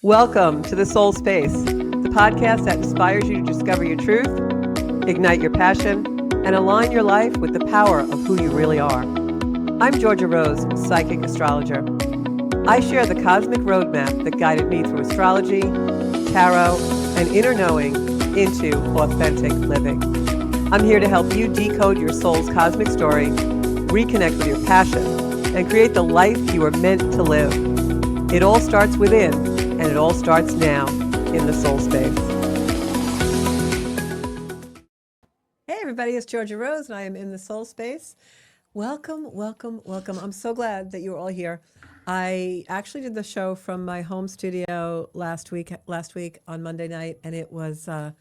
Welcome to The Soul Space, the podcast that inspires you to discover your truth, ignite your passion, and align your life with the power of who you really are. I'm Georgia Rose, psychic astrologer. I share the cosmic roadmap that guided me through astrology, tarot, and inner knowing into authentic living. I'm here to help you decode your soul's cosmic story, reconnect with your passion, and create the life you are meant to live. It all starts within, and it all starts now in the soul space. Hey everybody, it's Georgia Rose, and I am in the soul space. Welcome, welcome, welcome. I'm so glad that you're all here. I actually did the show from my home studio last week on Monday night, and it was a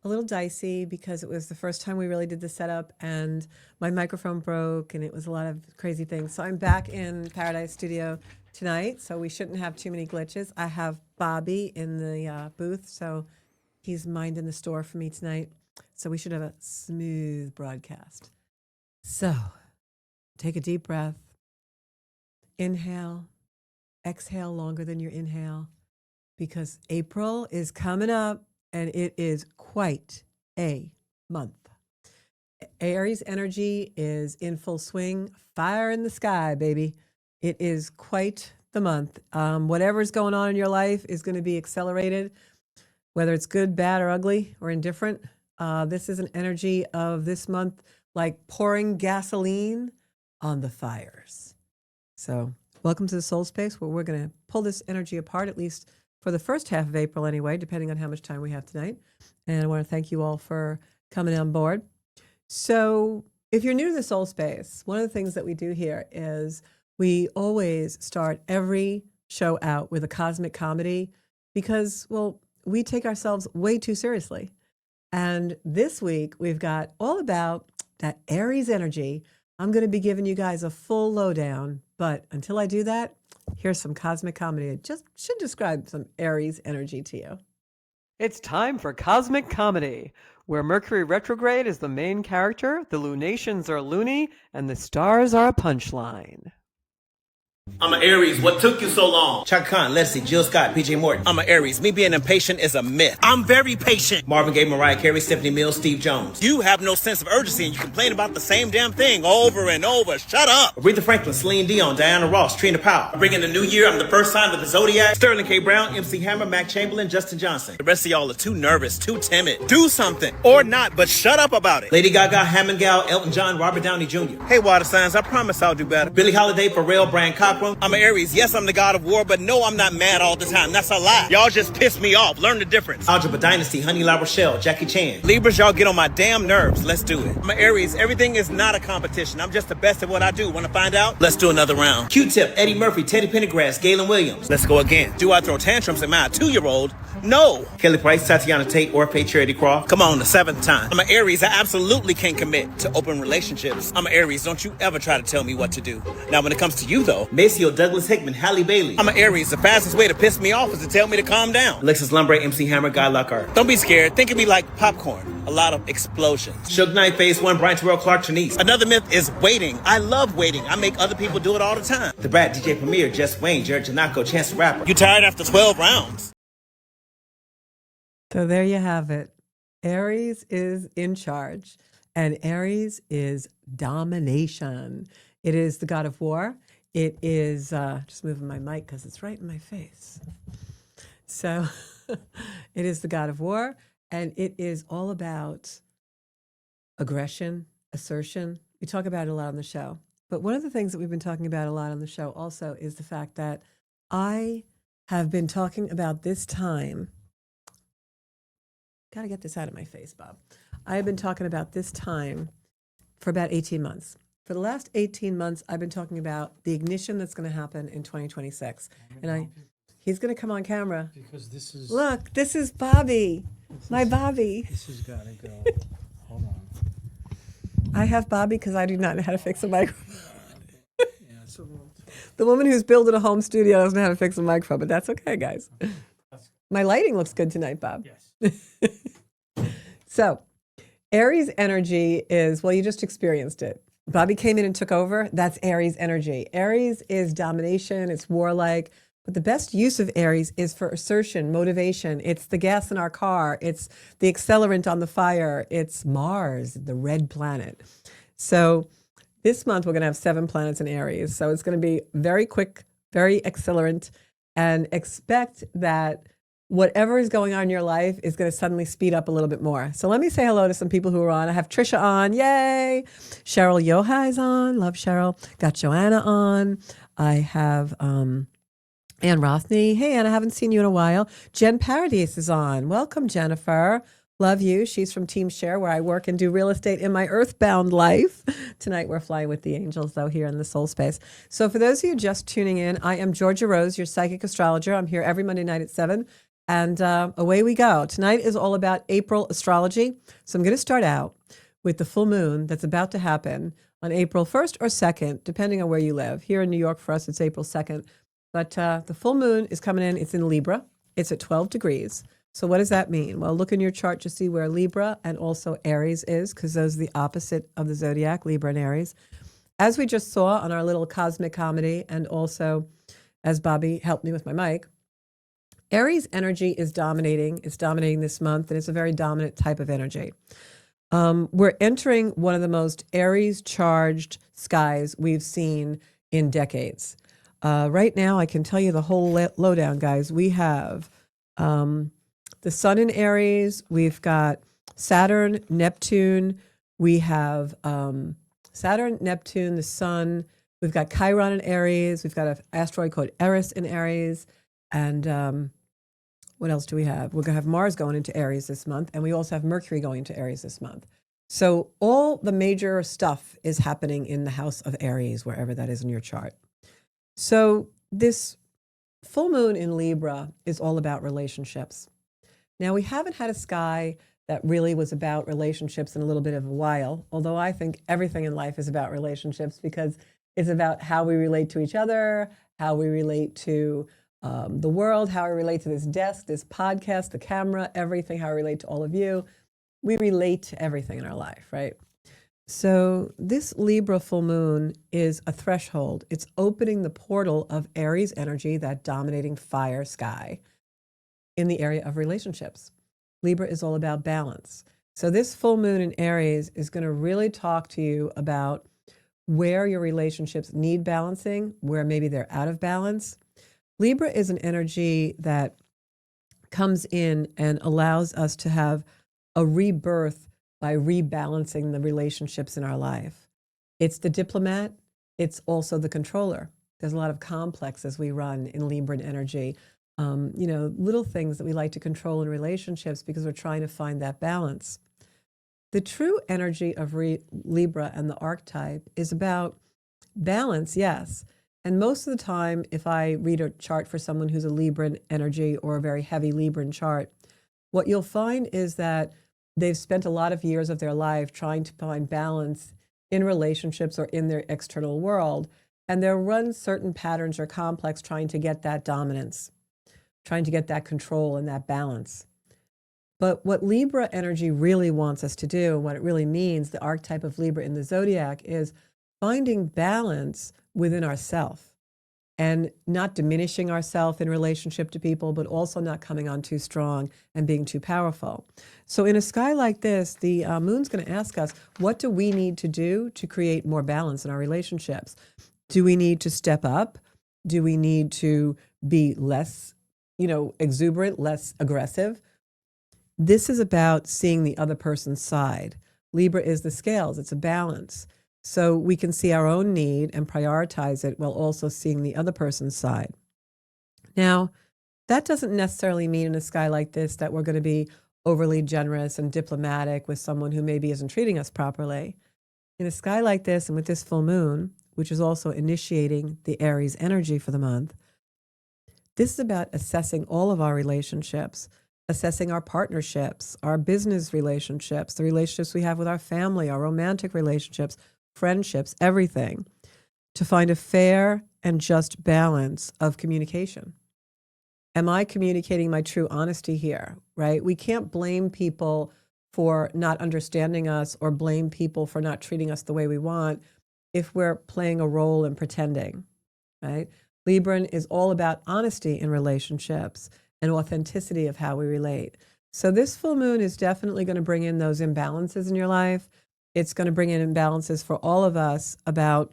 little dicey because it was the first time we really did the setup, and my microphone broke, and it was a lot of crazy things. So I'm back in Paradise Studio tonight, so we shouldn't have too many glitches. I have Bobby in the booth, so he's minding the store for me tonight. So we should have a smooth broadcast. So take a deep breath. Inhale, exhale longer than your inhale, because April is coming up and it is quite a month. Aries energy is in full swing, fire in the sky, baby. It is quite the month. Whatever's going on in your life is going to be accelerated, whether it's good, bad, or ugly, or indifferent. This is an energy of this month, like pouring gasoline on the fires. So welcome to the Soul Space, where we're going to pull this energy apart, at least for the first half of April anyway, depending on how much time we have tonight. And I want to thank you all for coming on board. So if you're new to the Soul Space, one of the things that we do here is we always start every show out with a cosmic comedy because, well, we take ourselves way too seriously. And this week we've got all about that Aries energy. I'm going to be giving you guys a full lowdown, but until I do that, here's some cosmic comedy. It just should describe some Aries energy to you. It's time for cosmic comedy, where Mercury retrograde is the main character, the lunations are loony, and the stars are a punchline. I'm an Aries. What took you so long? Chaka Khan, Leslie, Jill Scott, PJ Morton. I'm an Aries. Me being impatient is a myth. I'm very patient. Marvin Gaye, Mariah Carey, Stephanie Mills, Steve Jones. You have no sense of urgency and you complain about the same damn thing over and over. Shut up. Aretha Franklin, Celine Dion, Diana Ross, Trina Powell. I bring in the new year. I'm the first sign of the zodiac. Sterling K. Brown, MC Hammer, Mac Chamberlain, Justin Johnson. The rest of y'all are too nervous, too timid. Do something. Or not, but shut up about it. Lady Gaga, Hammond Gal, Elton John, Robert Downey Jr. Hey, water signs, I promise I'll do better. Billie Holiday, Pharrell, Brian Cockrum. I'm an Aries. Yes, I'm the god of war, but no, I'm not mad all the time. That's a lie. Y'all just piss me off. Learn the difference. Algebra Dynasty, Honey La Rochelle, Jackie Chan. Libras, y'all get on my damn nerves. Let's do it. I'm an Aries. Everything is not a competition. I'm just the best at what I do. Want to find out? Let's do another round. Q-Tip, Eddie Murphy, Teddy Pendergrass, Galen Williams. Let's go again. Do I throw tantrums at my 2-year-old? No. Kelly Price, Tatiana Tate, Orphe Charity Craw. Come on, the 7th time. I'm an Aries. I absolutely can't commit to open relationships. I'm an Aries. Don't you ever try to tell me what to do. Now, when it comes to you, though, Maceo, Douglas Hickman, Halle Bailey. I'm an Aries. The fastest way to piss me off is to tell me to calm down. Alexis Lumbre, MC Hammer, Guy Lockhart. Don't be scared. Think of me like popcorn. A lot of explosions. Suge Knight, Phase 1, Brian Terrell Clark, Trinice. Another myth is waiting. I love waiting. I make other people do it all the time. The Brat, DJ Premier, Jess Wayne, Jared Janako, Chance the Rapper. You tired after 12 rounds? So there you have it. Aries is in charge, and Aries is domination. It is the god of war. It is, just moving my mic because it's right in my face. So it is the god of war, and it is all about aggression, assertion. We talk about it a lot on the show. But one of the things that we've been talking about a lot on the show also is the fact that I have been talking about this time. Got to get this out of my face, Bob. I have been talking about this time for about 18 months. For the last 18 months, I've been talking about the ignition that's going to happen in 2026. And he's going to come on camera. Because this is... Look, this is Bobby. My Bobby. This has got to go. Hold on. I have Bobby because I do not know how to fix a microphone. Yeah, it's a little... The woman who's building a home studio doesn't know how to fix a microphone, but that's okay, guys. My lighting looks good tonight, Bob. Yes. So, Aries energy is, well, you just experienced it. Bobby came in and took over. That's Aries energy. Aries is domination. It's warlike. But the best use of Aries is for assertion, motivation. It's the gas in our car. It's the accelerant on the fire. It's Mars, the red planet. So this month, we're going to have 7 planets in Aries. So it's going to be very quick, very accelerant, and expect that whatever is going on in your life is going to suddenly speed up a little bit more. So let me say hello to some people who are on. I have Trisha on. Yay. Cheryl Yohai is on. Love Cheryl. Got Joanna on. I have Ann Rothney. Hey, Ann, I haven't seen you in a while. Jen Paradise is on. Welcome, Jennifer. Love you. She's from Team Share, where I work and do real estate in my earthbound life. Tonight, we're flying with the angels, though, here in the soul space. So for those of you just tuning in, I am Georgia Rose, your psychic astrologer. I'm here every Monday night at 7. And away we go. Tonight is all about April astrology. So I'm going to start out with the full moon that's about to happen on April 1st or 2nd, depending on where you live. Here in New York, for us, it's April 2nd. But the full moon is coming in. It's in Libra. It's at 12 degrees. So what does that mean? Well, look in your chart to see where Libra and also Aries is, because those are the opposite of the zodiac, Libra and Aries. As we just saw on our little cosmic comedy, and also as Bobby helped me with my mic, Aries energy is dominating. It's dominating this month, and it's a very dominant type of energy. We're entering one of the most Aries-charged skies we've seen in decades. Right now, I can tell you the whole lowdown, guys. We have the sun in Aries. We've got Saturn, Neptune. We have Saturn, Neptune, the sun. We've got Chiron in Aries. We've got an asteroid called Eris in Aries. And what else do we have? We're going to have Mars going into Aries this month. And we also have Mercury going into Aries this month. So all the major stuff is happening in the house of Aries, wherever that is in your chart. So this full moon in Libra is all about relationships. Now, we haven't had a sky that really was about relationships in a little bit of a while, although I think everything in life is about relationships, because it's about how we relate to each other, how we relate to the world, how we relate to this desk, this podcast, the camera, everything, how we relate to all of you. We relate to everything in our life, right? So this Libra full moon is a threshold. It's opening the portal of Aries energy, that dominating fire sky, in the area of relationships. Libra is all about balance. So this full moon in Aries is going to really talk to you about where your relationships need balancing, where maybe they're out of balance. Libra is an energy that comes in and allows us to have a rebirth by rebalancing the relationships in our life. It's the diplomat. It's also the controller. There's a lot of complexes we run in Libran energy. Little things that we like to control in relationships because we're trying to find that balance. The true energy of Libra and the archetype is about balance, yes. And most of the time, if I read a chart for someone who's a Libran energy or a very heavy Libran chart, what you'll find is that they've spent a lot of years of their life trying to find balance in relationships or in their external world. And they'll run certain patterns or complex trying to get that dominance, trying to get that control and that balance. But what Libra energy really wants us to do, what it really means, the archetype of Libra in the zodiac, is finding balance within ourself and not diminishing ourself in relationship to people, but also not coming on too strong and being too powerful. So in a sky like this, the moon's going to ask us, what do we need to do to create more balance in our relationships? Do we need to step up? Do we need to be less exuberant, less aggressive? This is about seeing the other person's side. Libra is the scales. It's a balance. So we can see our own need and prioritize it while also seeing the other person's side. Now, that doesn't necessarily mean in a sky like this that we're going to be overly generous and diplomatic with someone who maybe isn't treating us properly. In a sky like this, and with this full moon, which is also initiating the Aries energy for the month, this is about assessing all of our relationships, assessing our partnerships, our business relationships, the relationships we have with our family, our romantic relationships, friendships, everything, to find a fair and just balance of communication. Am I communicating my true honesty here, right? We can't blame people for not understanding us or blame people for not treating us the way we want if we're playing a role and pretending, right? Libran is all about honesty in relationships and authenticity of how we relate. So this full moon is definitely going to bring in those imbalances in your life. It's going to bring in imbalances for all of us about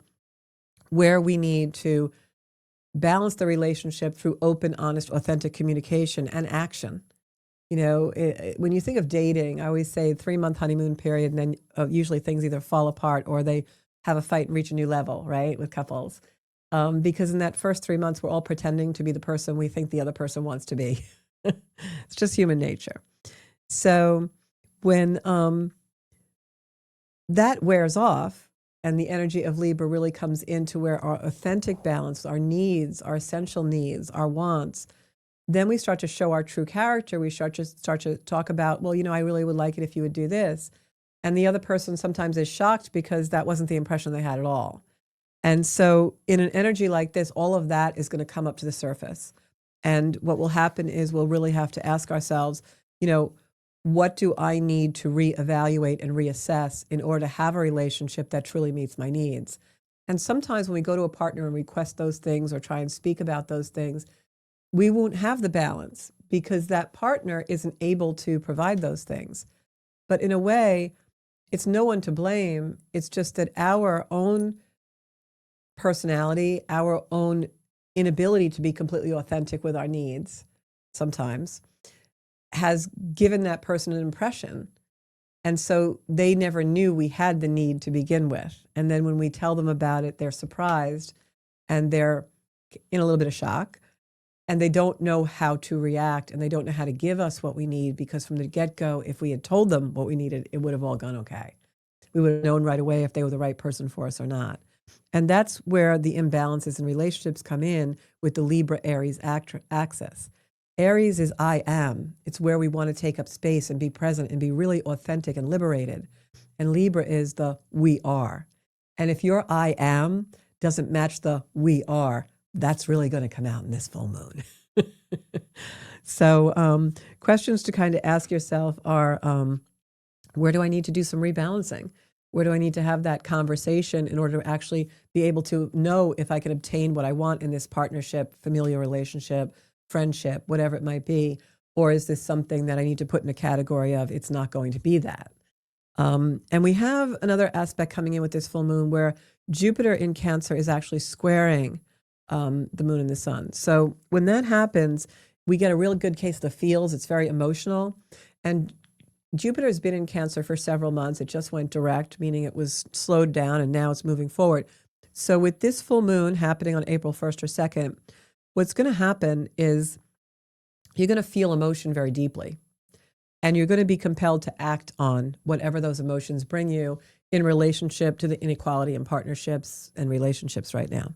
where we need to balance the relationship through open, honest, authentic communication and action. You know, when you think of dating, I always say 3-month honeymoon period, and then usually things either fall apart or they have a fight and reach a new level, right, with couples. Because in that first 3 months, we're all pretending to be the person we think the other person wants to be. It's just human nature. So when that wears off and the energy of Libra really comes into where our authentic balance, our needs, our essential needs, our wants, then we start to show our true character. We start to talk about, well, you know, I really would like it if you would do this. And the other person sometimes is shocked because that wasn't the impression they had at all. And so in an energy like this, all of that is going to come up to the surface. And what will happen is we'll really have to ask ourselves, you know, what do I need to reevaluate and reassess in order to have a relationship that truly meets my needs? And sometimes when we go to a partner and request those things or try and speak about those things, we won't have the balance because that partner isn't able to provide those things. But in a way, it's no one to blame. It's just that our own personality, our own inability to be completely authentic with our needs sometimes has given that person an impression. And so they never knew we had the need to begin with. And then when we tell them about it, they're surprised and they're in a little bit of shock. And they don't know how to react and they don't know how to give us what we need because from the get-go, if we had told them what we needed, it would have all gone okay. We would have known right away if they were the right person for us or not. And that's where the imbalances in relationships come in with the Libra-Aries axis. Aries is I am. It's where we want to take up space and be present and be really authentic and liberated. And Libra is the we are. And if your I am doesn't match the we are, that's really going to come out in this full moon. So questions to kind of ask yourself are, where do I need to do some rebalancing? Where do I need to have that conversation in order to actually be able to know if I can obtain what I want in this partnership, familial relationship, friendship, whatever it might be? Or is this something that I need to put in a category of it's not going to be that? And we have another aspect coming in with this full moon where Jupiter in Cancer is actually squaring the moon and the sun. So when that happens, we get a real good case of the feels. It's very emotional. And Jupiter has been in Cancer for several months. It just went direct, meaning it was slowed down and now it's moving forward. So with this full moon happening on April 1st or 2nd, what's going to happen is you're going to feel emotion very deeply. And you're going to be compelled to act on whatever those emotions bring you in relationship to the inequality in partnerships and relationships right now.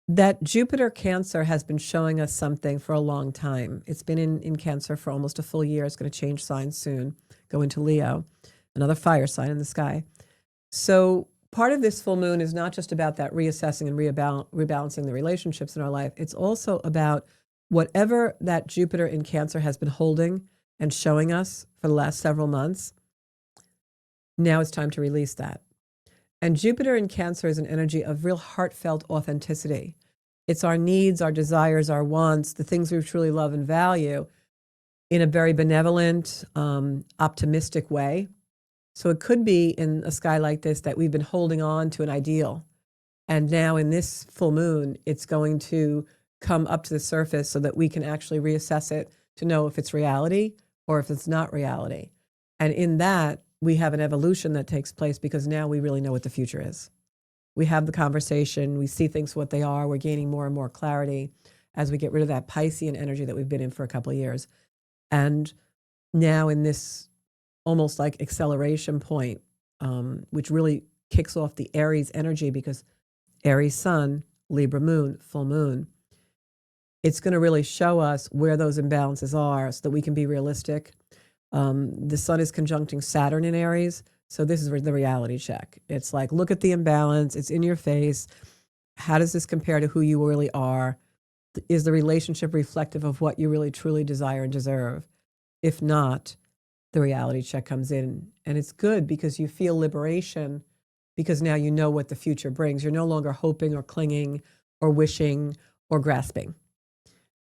That Jupiter Cancer has been showing us something for a long time. It's been in Cancer for almost a full year. It's going to change signs soon, go into Leo, another fire sign in the sky. So part of this full moon is not just about that reassessing and rebalancing the relationships in our life. It's also about whatever that Jupiter in Cancer has been holding and showing us for the last several months. Now it's time to release that. And Jupiter in Cancer is an energy of real heartfelt authenticity. It's our needs, our desires, our wants, the things we truly love and value in a very benevolent, optimistic way. So it could be in a sky like this that we've been holding on to an ideal. And now in this full moon, it's going to come up to the surface so that we can actually reassess it to know if it's reality or if it's not reality. And in that, we have an evolution that takes place because now we really know what the future is. We have the conversation, we see things for what they are, we're gaining more and more clarity as we get rid of that Piscean energy that we've been in for a couple of years. And now in this almost like acceleration point, which really kicks off the Aries energy because Aries sun, Libra moon, full moon, it's going to really show us where those imbalances are so that we can be realistic. The sun is conjuncting Saturn in Aries. So this is the reality check. It's like, look at the imbalance. It's in your face. How does this compare to who you really are? Is the relationship reflective of what you really truly desire and deserve? If not, the reality check comes in. And it's good because you feel liberation because now you know what the future brings. You're no longer hoping or clinging or wishing or grasping.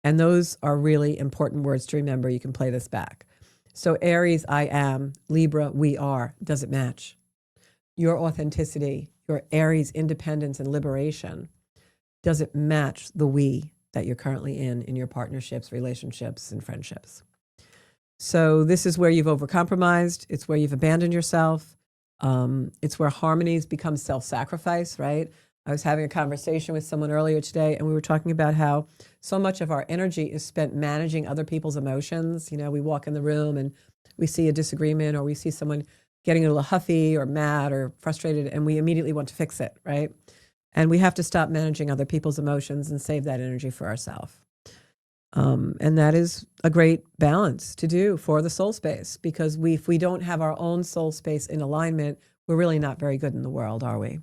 And those are really important words to remember. You can play this back. So Aries, I am. Libra, we are. Does it match? Your authenticity, your Aries independence and liberation, does it match the we that you're currently in your partnerships, relationships, and friendships? So this is where you've overcompromised. It's where you've abandoned yourself. It's where harmonies become self-sacrifice, right? I was having a conversation with someone earlier today, and we were talking about how so much of our energy is spent managing other people's emotions. You know, we walk in the room and we see a disagreement, or we see someone getting a little huffy or mad or frustrated, and we immediately want to fix it, right? And we have to stop managing other people's emotions and save that energy for ourselves. And that is a great balance to do for the soul space, because if we don't have our own soul space in alignment, we're really not very good in the world, are we?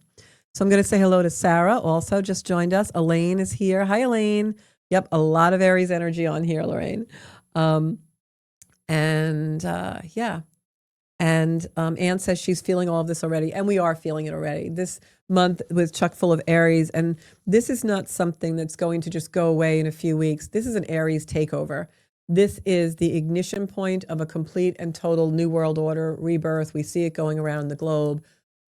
So I'm going to say hello to Sarah, also just joined us. Elaine is here. Hi, Elaine. Yep, a lot of Aries energy on here, Lorraine. Yeah. And Anne says she's feeling all of this already, and we are feeling it already. This month was chock full of Aries, and this is not something that's going to just go away in a few weeks. This is an Aries takeover. This is the ignition point of a complete and total new world order, rebirth. We see it going around the globe.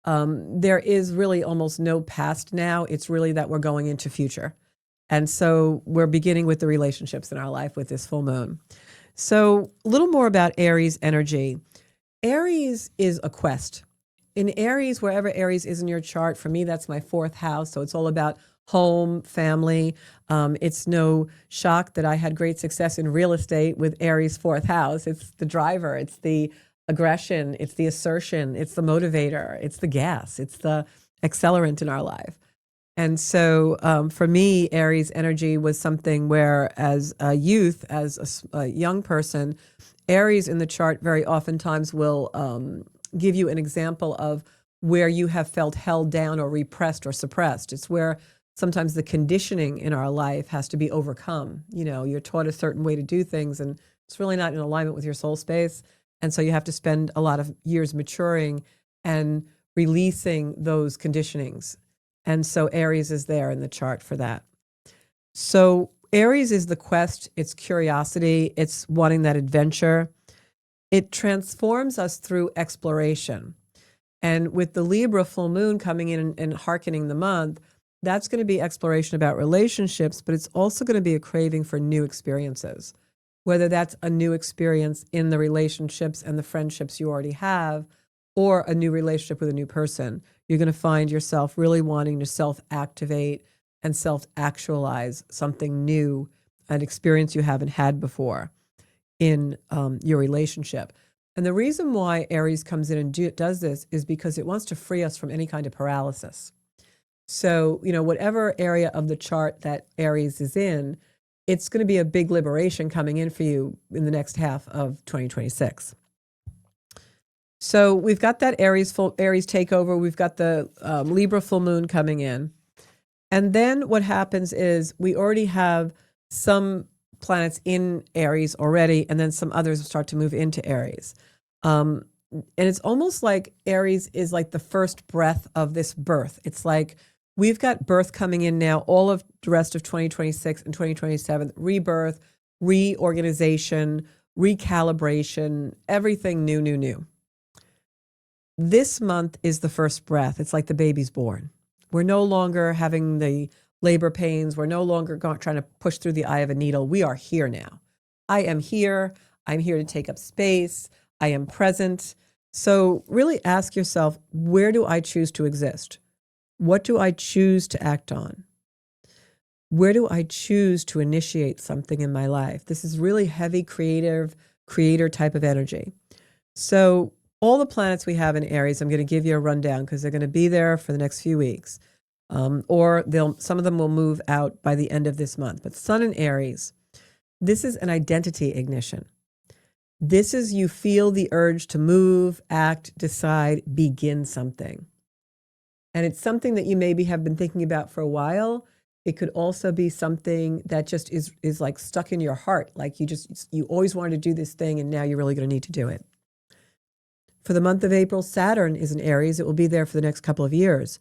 There is really almost no past now. It's really that we're going into future. And so we're beginning with the relationships in our life with this full moon. So a little more about Aries energy. Aries is a quest. In Aries, wherever Aries is in your chart, for me, that's my 4th house. So it's all about home, family. It's no shock that I had great success in real estate with Aries 4th house. It's the driver. It's the aggression. It's the assertion. It's the motivator. It's the gas. It's the accelerant in our life. And so for me, Aries energy was something where, as a youth, as a young person, Aries in the chart very oftentimes will give you an example of where you have felt held down or repressed or suppressed. It's where sometimes the conditioning in our life has to be overcome. You know, you're taught a certain way to do things, and it's really not in alignment with your soul space. And so you have to spend a lot of years maturing and releasing those conditionings. And so Aries is there in the chart for that. So Aries is the quest, it's curiosity, it's wanting that adventure. It transforms us through exploration. And with the Libra full moon coming in and hearkening the month, that's going to be exploration about relationships, but it's also going to be a craving for new experiences, whether that's a new experience in the relationships and the friendships you already have, or a new relationship with a new person. You're going to find yourself really wanting to self-activate and self-actualize something new, an experience you haven't had before in your relationship. And the reason why Aries comes in and does this is because it wants to free us from any kind of paralysis. So, you know, whatever area of the chart that Aries is in, it's going to be a big liberation coming in for you in the next half of 2026. So we've got that Aries takeover. We've got the Libra full moon coming in. And then what happens is we already have some planets in Aries already, and then some others start to move into Aries. And it's almost like Aries is like the first breath of this birth. It's like we've got birth coming in now, all of the rest of 2026 and 2027, rebirth, reorganization, recalibration, everything new. This month is the first breath. It's like the baby's born. We're no longer having the labor pains. We're no longer trying to push through the eye of a needle. We are here now. I am here. I'm here to take up space. I am present. So really ask yourself, where do I choose to exist? What do I choose to act on? Where do I choose to initiate something in my life? This is really heavy creator type of energy. So all the planets we have in Aries, I'm going to give you a rundown because they're going to be there for the next few weeks. Or some of them will move out by the end of this month. But Sun in Aries, this is an identity ignition. This is you feel the urge to move, act, decide, begin something. And it's something that you maybe have been thinking about for a while. It could also be something that just is like stuck in your heart. Like you always wanted to do this thing, and now you're really going to need to do it. For the month of April, Saturn is in Aries. It will be there for the next couple of years.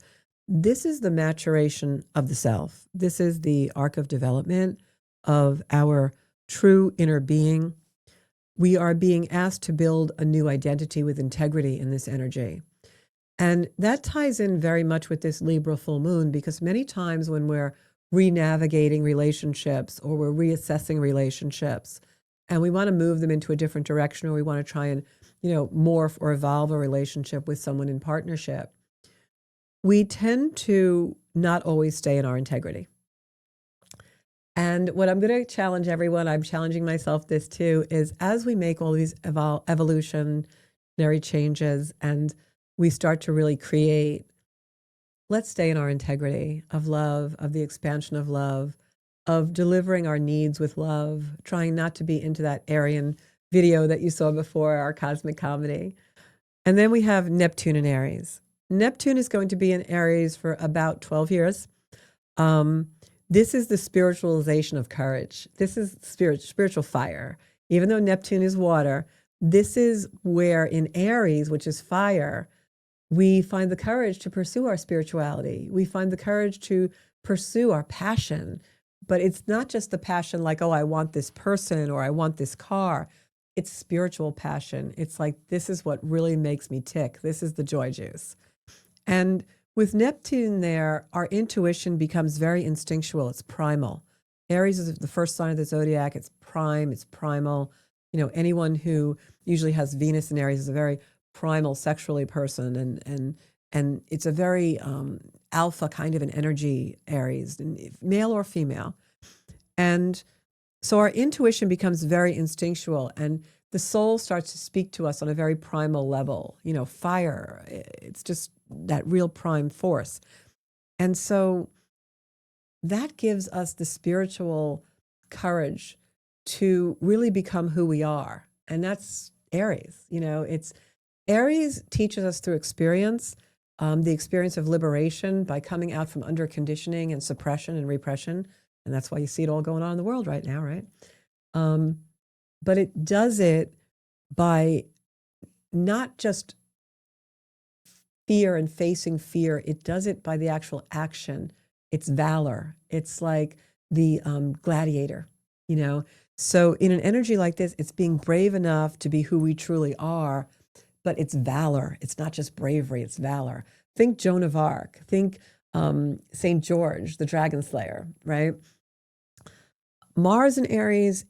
This is the maturation of the self. This is the arc of development of our true inner being. We are being asked to build a new identity with integrity in this energy. And that ties in very much with this Libra full moon, because many times when we're re-navigating relationships or we're reassessing relationships and we want to move them into a different direction, or we want to try and, morph or evolve a relationship with someone in partnership, we tend to not always stay in our integrity. And what I'm going to challenge everyone, I'm challenging myself this too, is as we make all these evolutionary changes and we start to really create, let's stay in our integrity of love, of the expansion of love, of delivering our needs with love, trying not to be into that Aryan video that you saw before, our cosmic comedy. And then we have Neptune in Aries. Neptune is going to be in Aries for about 12 years. This is the spiritualization of courage. This is spiritual fire. Even though Neptune is water, this is where in Aries, which is fire, we find the courage to pursue our spirituality. We find the courage to pursue our passion. But it's not just the passion like, oh, I want this person or I want this car. It's spiritual passion. It's like, this is what really makes me tick. This is the joy juice. And with Neptune there, our intuition becomes very instinctual. It's primal. Aries is the first sign of the zodiac. It's prime. It's primal. Anyone who usually has Venus in Aries is a very primal sexually person, and it's a very alpha kind of an energy, Aries, male or female. And so our intuition becomes very instinctual, and the soul starts to speak to us on a very primal level. Fire, it's just that real prime force. And so that gives us the spiritual courage to really become who we are. And that's Aries. It's Aries teaches us through experience, the experience of liberation by coming out from under conditioning and suppression and repression. And that's why you see it all going on in the world right now, right? But it does it by not just fear and facing fear. It does it by the actual action. It's valor. It's like the gladiator, So in an energy like this, it's being brave enough to be who we truly are, but it's valor. It's not just bravery, it's valor. Think Joan of Arc. Think St. George, the dragon slayer, right? Mars in Aries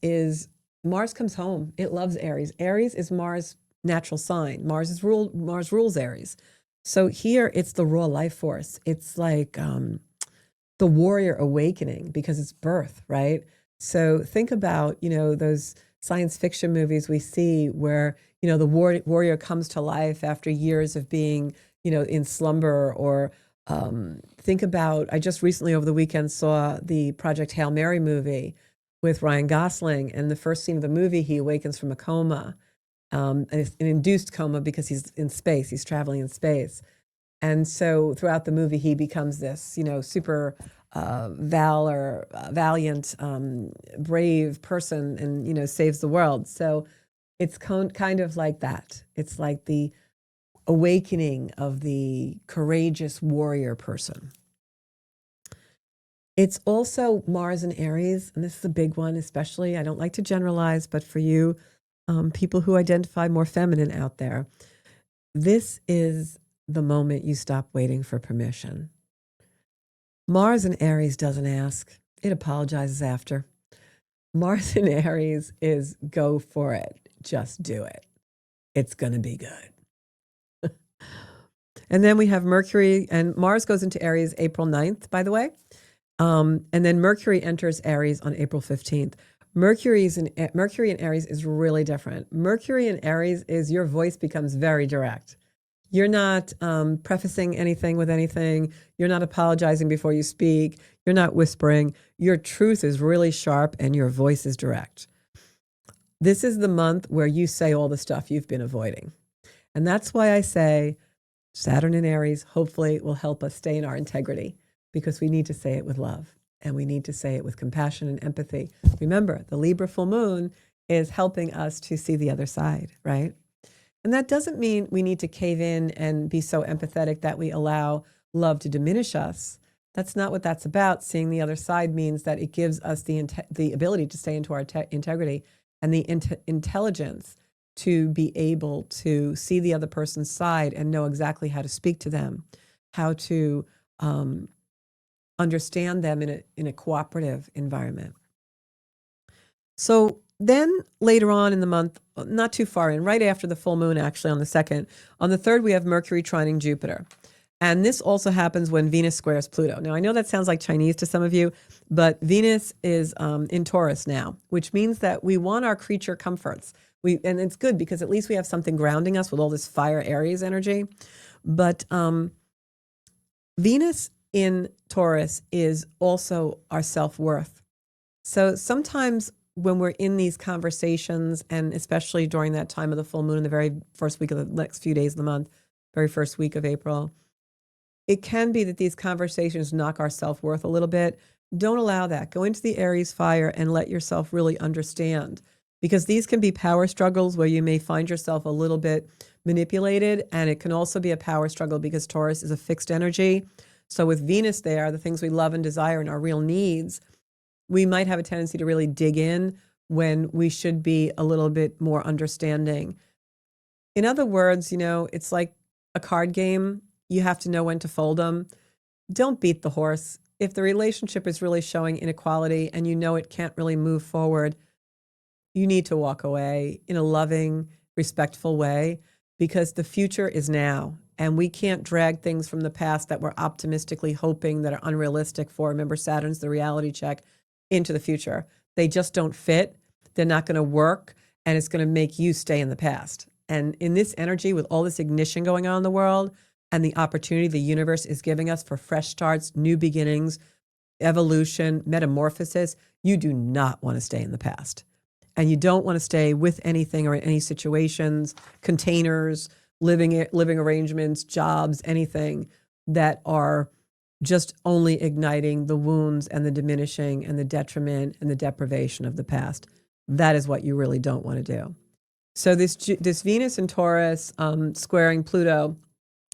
Mars comes home. It loves Aries. Aries is Mars' natural sign. Mars rules Aries. So here it's the raw life force. It's like the warrior awakening because it's birth, right? So think about, those science fiction movies we see where, the warrior comes to life after years of being, in slumber. Or think about, I just recently over the weekend saw the Project Hail Mary movie with Ryan Gosling. And the first scene of the movie, he awakens from a coma, and it's an induced coma because he's in space. He's traveling in space. And so throughout the movie, he becomes this, super valiant, brave person and, saves the world. So it's kind of like that. It's like the awakening of the courageous warrior person. It's also Mars in Aries, and this is a big one, especially, I don't like to generalize, but for you, people who identify more feminine out there, this is the moment you stop waiting for permission. Mars in Aries doesn't ask. It apologizes after. Mars in Aries is go for it. Just do it. It's going to be good. And then we have Mercury, and Mars goes into Aries April 9th, by the way. And then Mercury enters Aries on April 15th. Mercury in Aries is really different. Mercury in Aries is your voice becomes very direct. You're not prefacing anything with anything. You're not apologizing before you speak. You're not whispering. Your truth is really sharp and your voice is direct. This is the month where you say all the stuff you've been avoiding. And that's why I say Saturn in Aries hopefully will help us stay in our integrity, because we need to say it with love and we need to say it with compassion and empathy. Remember, the Libra full moon is helping us to see the other side, right? And that doesn't mean we need to cave in and be so empathetic that we allow love to diminish us. That's not what that's about. Seeing the other side means that it gives us the ability to stay into our integrity and the intelligence to be able to see the other person's side and know exactly how to speak to them, how to understand them in a cooperative environment. So then later on in the month, not too far in, right after the full moon, actually on the 2nd, on the 3rd, we have Mercury trining Jupiter. And this also happens when Venus squares Pluto. Now, I know that sounds like Chinese to some of you, but Venus is in Taurus now, which means that we want our creature comforts. And it's good because at least we have something grounding us with all this fire Aries energy. But Venus in Taurus is also our self-worth. So sometimes when we're in these conversations, and especially during that time of the full moon in the very first week of the next few days of the month, very first week of April, it can be that these conversations knock our self-worth a little bit. Don't allow that. Go into the Aries fire and let yourself really understand, because these can be power struggles where you may find yourself a little bit manipulated, and it can also be a power struggle because Taurus is a fixed energy. So with Venus there, the things we love and desire and our real needs, we might have a tendency to really dig in when we should be a little bit more understanding. In other words, it's like a card game. You have to know when to fold them. Don't beat the horse. If the relationship is really showing inequality and it can't really move forward, you need to walk away in a loving, respectful way, because the future is now. And we can't drag things from the past that we're optimistically hoping that are unrealistic for. Remember, Saturn's the reality check into the future. They just don't fit. They're not going to work. And it's going to make you stay in the past. And in this energy, with all this ignition going on in the world and the opportunity the universe is giving us for fresh starts, new beginnings, evolution, metamorphosis, you do not want to stay in the past. And you don't want to stay with anything or in any situations, containers, living arrangements, jobs, anything that are just only igniting the wounds and the diminishing and the detriment and the deprivation of the past. That is what you really don't want to do. So this Venus in Taurus squaring Pluto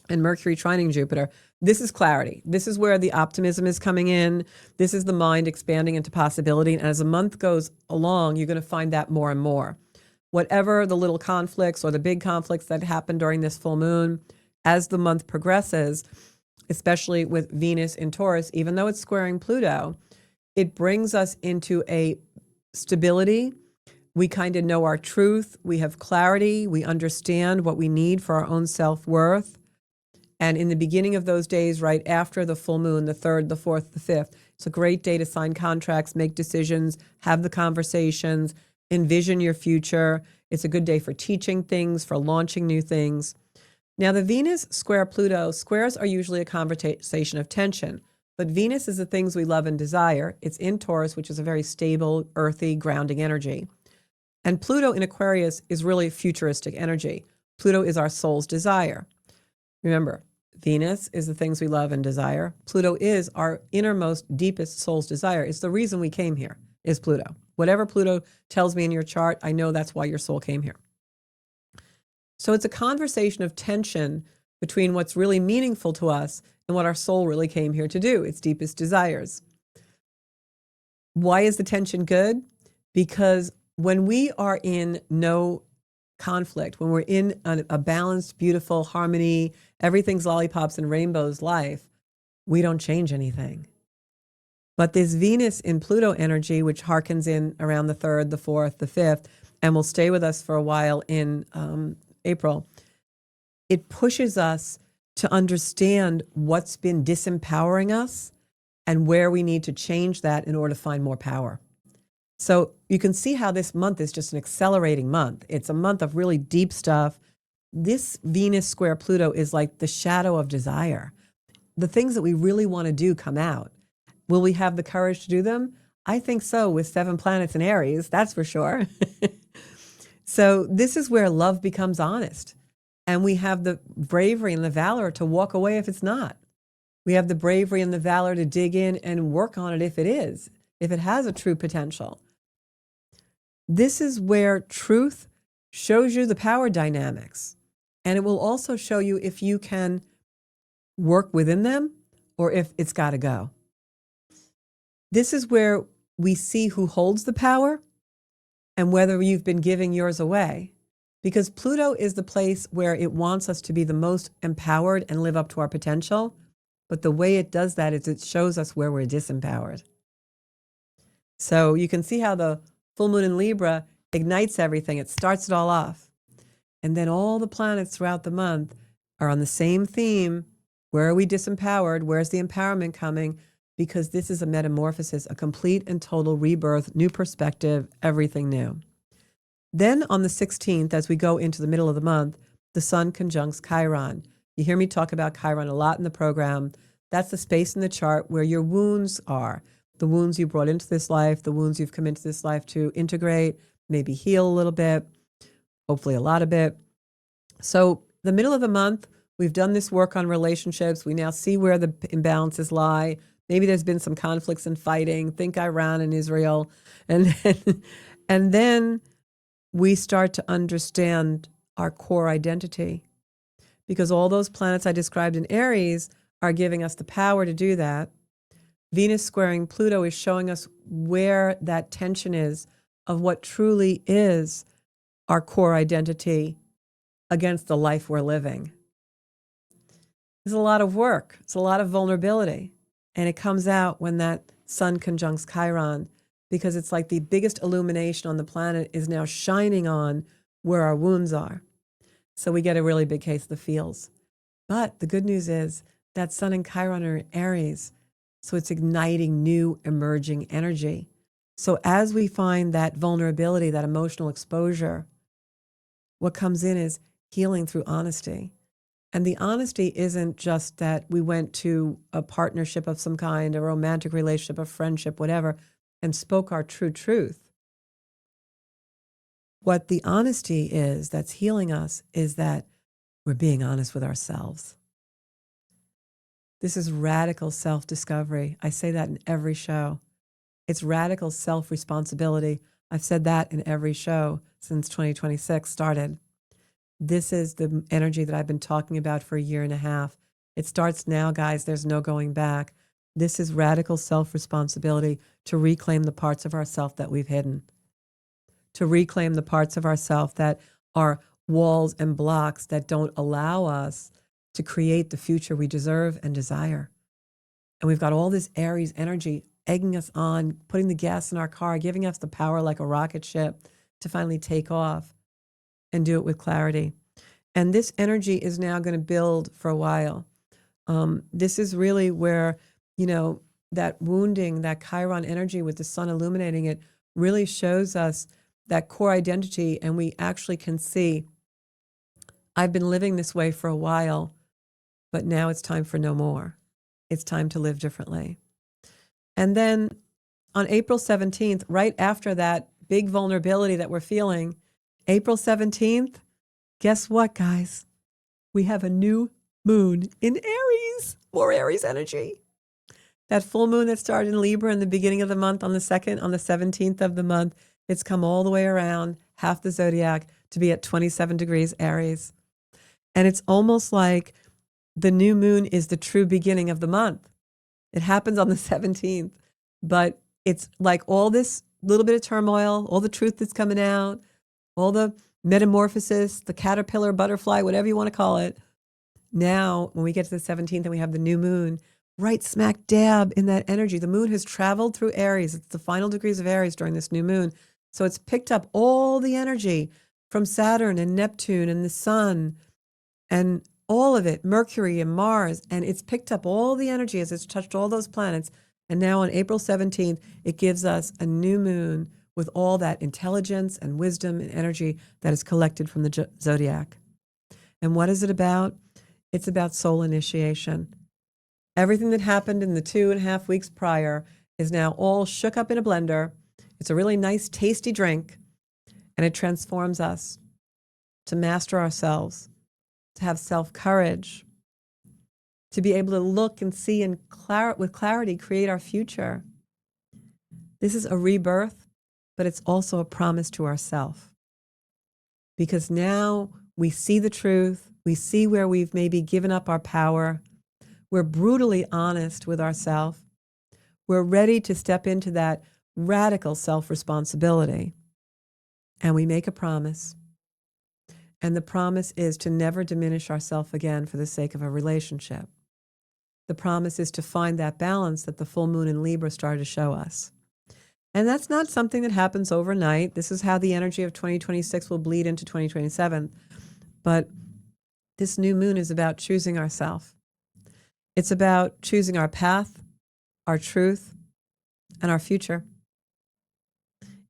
and Mercury trining Jupiter, this is clarity. This is where the optimism is coming in. This is the mind expanding into possibility. And as the month goes along, you're going to find that more and more. Whatever the little conflicts or the big conflicts that happen during this full moon, as the month progresses, especially with Venus in Taurus, even though it's squaring Pluto, it brings us into a stability. We kind of know our truth. We have clarity. We understand what we need for our own self-worth. And in the beginning of those days, right after the full moon, the 3rd, the 4th, the 5th, it's a great day to sign contracts, make decisions, have the conversations, envision your future. It's a good day for teaching things, for launching new things. Now, the Venus square Pluto, squares are usually a conversation of tension, but Venus is the things we love and desire. It's in Taurus, which is a very stable, earthy, grounding energy. And Pluto in Aquarius is really futuristic energy. Pluto is our soul's desire. Remember, Venus is the things we love and desire. Pluto is our innermost, deepest soul's desire. It's the reason we came here, is Pluto. Whatever Pluto tells me in your chart, I know that's why your soul came here. So it's a conversation of tension between what's really meaningful to us and what our soul really came here to do, its deepest desires. Why is the tension good? Because when we are in no conflict, when we're in a balanced, beautiful harmony, everything's lollipops and rainbows life, we don't change anything. But this Venus in Pluto energy, which harkens in around the 3rd, the 4th, the 5th, and will stay with us for a while in April, it pushes us to understand what's been disempowering us and where we need to change that in order to find more power. So you can see how this month is just an accelerating month. It's a month of really deep stuff. This Venus square Pluto is like the shadow of desire. The things that we really want to do come out. Will we have the courage to do them? I think so, with 7 planets in Aries, that's for sure. So this is where love becomes honest. And we have the bravery and the valor to walk away if it's not. We have the bravery and the valor to dig in and work on it if it is, if it has a true potential. This is where truth shows you the power dynamics. And it will also show you if you can work within them or if it's got to go. This is where we see who holds the power and whether you've been giving yours away. Because Pluto is the place where it wants us to be the most empowered and live up to our potential. But the way it does that is it shows us where we're disempowered. So you can see how the full moon in Libra ignites everything. It starts it all off. And then all the planets throughout the month are on the same theme. Where are we disempowered? Where's the empowerment coming? Because this is a metamorphosis, a complete and total rebirth, new perspective, everything new. Then on the 16th, as we go into the middle of the month, the sun conjuncts Chiron. You hear me talk about Chiron a lot in the program. That's the space in the chart where your wounds are. The wounds you brought into this life, the wounds you've come into this life to integrate, maybe heal a little bit, hopefully a lot of it. So the middle of the month, we've done this work on relationships. We now see where the imbalances lie. Maybe there's been some conflicts and fighting. Think Iran and Israel. And then we start to understand our core identity. Because all those planets I described in Aries are giving us the power to do that. Venus squaring Pluto is showing us where that tension is of what truly is our core identity against the life we're living. There's a lot of work. It's a lot of vulnerability. And it comes out when that sun conjuncts Chiron, because it's like the biggest illumination on the planet is now shining on where our wounds are. So we get a really big case of the feels. But the good news is that sun and Chiron are in Aries. So it's igniting new emerging energy. So as we find that vulnerability, that emotional exposure, what comes in is healing through honesty. And the honesty isn't just that we went to a partnership of some kind, a romantic relationship, a friendship, whatever, and spoke our true truth. What the honesty is that's healing us is that we're being honest with ourselves. This is radical self-discovery. I say that in every show. It's radical self-responsibility. I've said that in every show since 2026 started. This is the energy that I've been talking about for a year and a half. It starts now, guys. There's no going back. This is radical self-responsibility to reclaim the parts of ourself that we've hidden, to reclaim the parts of ourself that are walls and blocks that don't allow us to create the future we deserve and desire. And we've got all this Aries energy egging us on, putting the gas in our car, giving us the power like a rocket ship to finally take off and do it with clarity. And this energy is now going to build for a while. This is really where, that wounding, that Chiron energy with the sun illuminating it really shows us that core identity. And we actually can see, I've been living this way for a while, but now it's time for no more. It's time to live differently. And then on April 17th, right after that big vulnerability that we're feeling, April 17th, guess what, guys? We have a new moon in Aries, more Aries energy. That full moon that started in Libra in the beginning of the month on the 17th of the month, it's come all the way around, half the zodiac, to be at 27 degrees Aries. And it's almost like the new moon is the true beginning of the month. It happens on the 17th, but it's like all this little bit of turmoil, all the truth that's coming out, all the metamorphosis, the caterpillar, butterfly, whatever you want to call it. Now, when we get to the 17th and we have the new moon, right smack dab in that energy, the moon has traveled through Aries. It's the final degrees of Aries during this new moon. So it's picked up all the energy from Saturn and Neptune and the sun and all of it, Mercury and Mars, and it's picked up all the energy as it's touched all those planets. And now on April 17th, it gives us a new moon with all that intelligence and wisdom and energy that is collected from the zodiac. And what is it about? It's about soul initiation. Everything that happened in the 2.5 weeks prior is now all shook up in a blender. It's a really nice, tasty drink, and it transforms us to master ourselves, to have self-courage, to be able to look and see and with clarity create our future. This is a rebirth, but it's also a promise to ourselves. Because now we see the truth, we see where we've maybe given up our power, We're brutally honest with ourselves. We're ready to step into that radical self-responsibility. And we make a promise. And the promise is to never diminish ourselves again for the sake of a relationship. The promise is to find that balance that the full moon in Libra started to show us. And that's not something that happens overnight. This is how the energy of 2026 will bleed into 2027. But this new moon is about choosing ourselves. It's about choosing our path, our truth, and our future.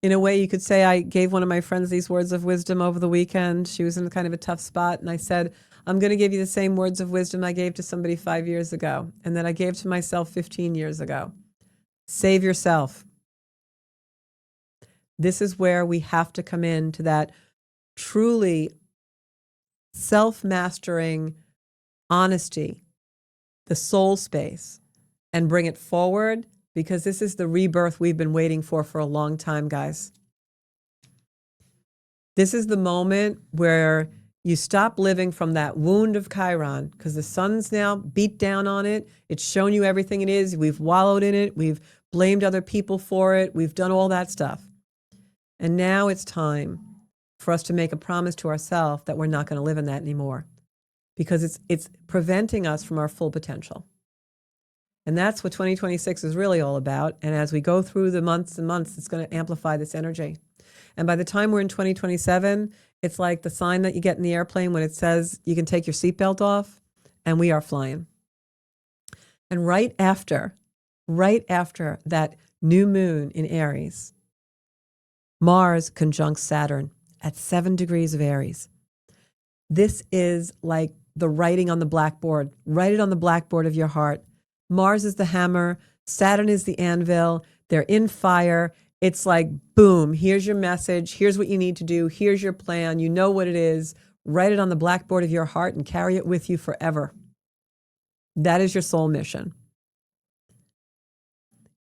In a way, you could say I gave one of my friends these words of wisdom over the weekend. She was in kind of a tough spot, and I said, I'm going to give you the same words of wisdom I gave to somebody 5 years ago, and that I gave to myself 15 years ago. Save yourself. This is where we have to come into that truly self-mastering honesty, the soul space, and bring it forward, because this is the rebirth we've been waiting for a long time, guys. This is the moment where you stop living from that wound of Chiron, because the sun's now beat down on it. It's shown you everything it is. We've wallowed in it. We've blamed other people for it. We've done all that stuff. And now it's time for us to make a promise to ourselves that we're not going to live in that anymore, because it's preventing us from our full potential. And that's what 2026 is really all about. And as we go through the months and months, it's going to amplify this energy. And by the time we're in 2027, it's like the sign that you get in the airplane when it says you can take your seatbelt off, and we are flying. And right after that new moon in Aries, Mars conjuncts Saturn at 7 degrees of Aries. This is like the writing on the blackboard. Write it on the blackboard of your heart. Mars is the hammer. Saturn is the anvil. They're in fire. It's like, boom, here's your message. Here's what you need to do. Here's your plan. You know what it is. Write it on the blackboard of your heart and carry it with you forever. That is your soul mission.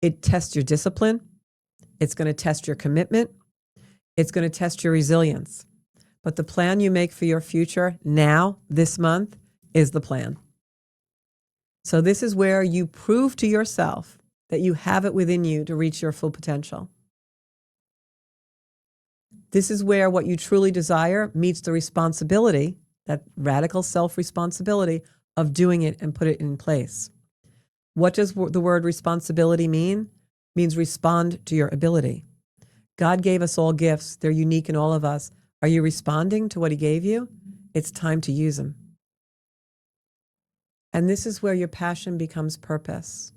It tests your discipline. It's going to test your commitment. It's going to test your resilience. But the plan you make for your future now, this month, is the plan. So this is where you prove to yourself that you have it within you to reach your full potential. This is where what you truly desire meets the responsibility, that radical self-responsibility of doing it and put it in place. What does the word responsibility mean? It means respond to your ability. God gave us all gifts. They're unique in all of us. Are you responding to what he gave you? It's time to use them. And this is where your passion becomes purpose,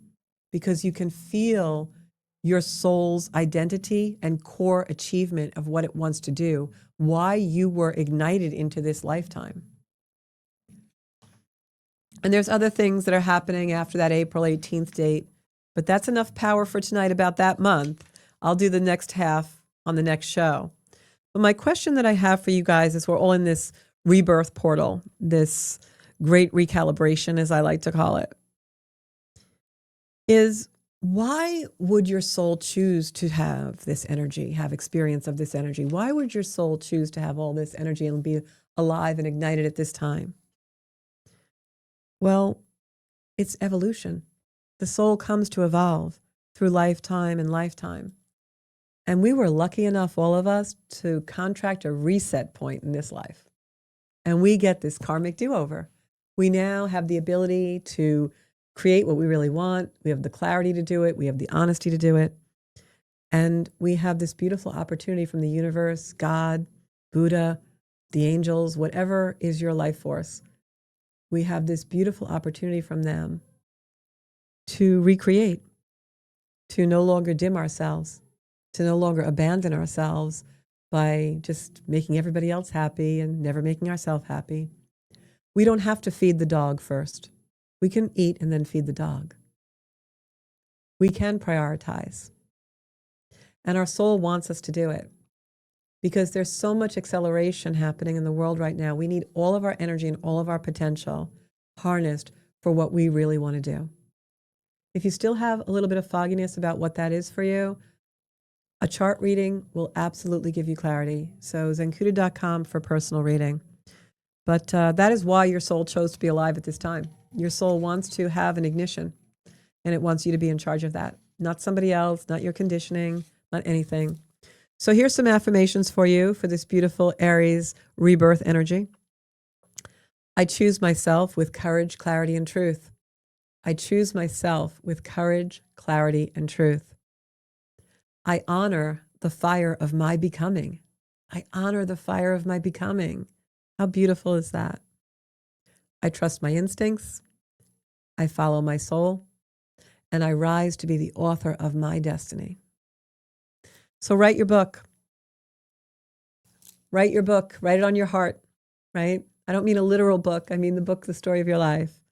because you can feel your soul's identity and core achievement of what it wants to do, why you were ignited into this lifetime. And there's other things that are happening after that April 18th date, but that's enough power for tonight about that month. I'll do the next half on the next show. But my question that I have for you guys is, we're all in this rebirth portal, this great recalibration, as I like to call it, is why would your soul choose to have this energy, have experience of this energy? Why would your soul choose to have all this energy and be alive and ignited at this time? Well, it's evolution. The soul comes to evolve through lifetime and lifetime. And we were lucky enough, all of us, to contract a reset point in this life. And we get this karmic do-over. We now have the ability to create what we really want. We have the clarity to do it. We have the honesty to do it. And we have this beautiful opportunity from the universe, God, Buddha, the angels, whatever is your life force. We have this beautiful opportunity from them to recreate, to no longer dim ourselves, to no longer abandon ourselves by just making everybody else happy and never making ourselves happy. We don't have to feed the dog first. We can eat and then feed the dog. We can prioritize. And our soul wants us to do it, because there's so much acceleration happening in the world right now. We need all of our energy and all of our potential harnessed for what we really want to do. If you still have a little bit of fogginess about what that is for you, a chart reading will absolutely give you clarity. So zenkuda.com for personal reading. But that is why your soul chose to be alive at this time. Your soul wants to have an ignition, and it wants you to be in charge of that. Not somebody else, not your conditioning, not anything. So here's some affirmations for you for this beautiful Aries rebirth energy. I choose myself with courage, clarity, and truth. I choose myself with courage, clarity, and truth. I honor the fire of my becoming. I honor the fire of my becoming. How beautiful is that? I trust my instincts. I follow my soul. And I rise to be the author of my destiny. So write your book. Write your book. Write it on your heart, right? I don't mean a literal book. I mean the book, The Story of Your Life.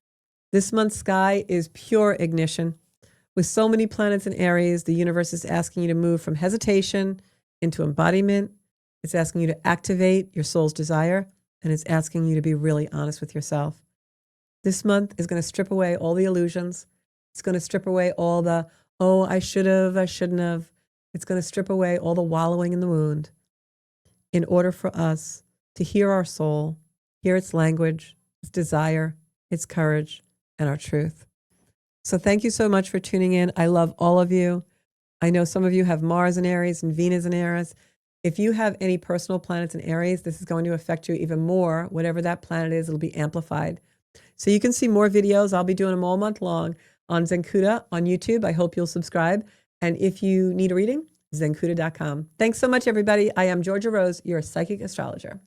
This month's sky is pure ignition. With so many planets in Aries, the universe is asking you to move from hesitation into embodiment. It's asking you to activate your soul's desire, and it's asking you to be really honest with yourself. This month is going to strip away all the illusions. It's going to strip away all the, oh, I should have, I shouldn't have. It's going to strip away all the wallowing in the wound in order for us to hear our soul, hear its language, its desire, its courage, and our truth. So thank you so much for tuning in. I love all of you. I know some of you have Mars in Aries and Venus in Aries. If you have any personal planets in Aries, this is going to affect you even more. Whatever that planet is, it'll be amplified. So you can see more videos. I'll be doing them all month long on Zenkuda on YouTube. I hope you'll subscribe. And if you need a reading, zenkuda.com. Thanks so much, everybody. I am Georgia Rose, your psychic astrologer.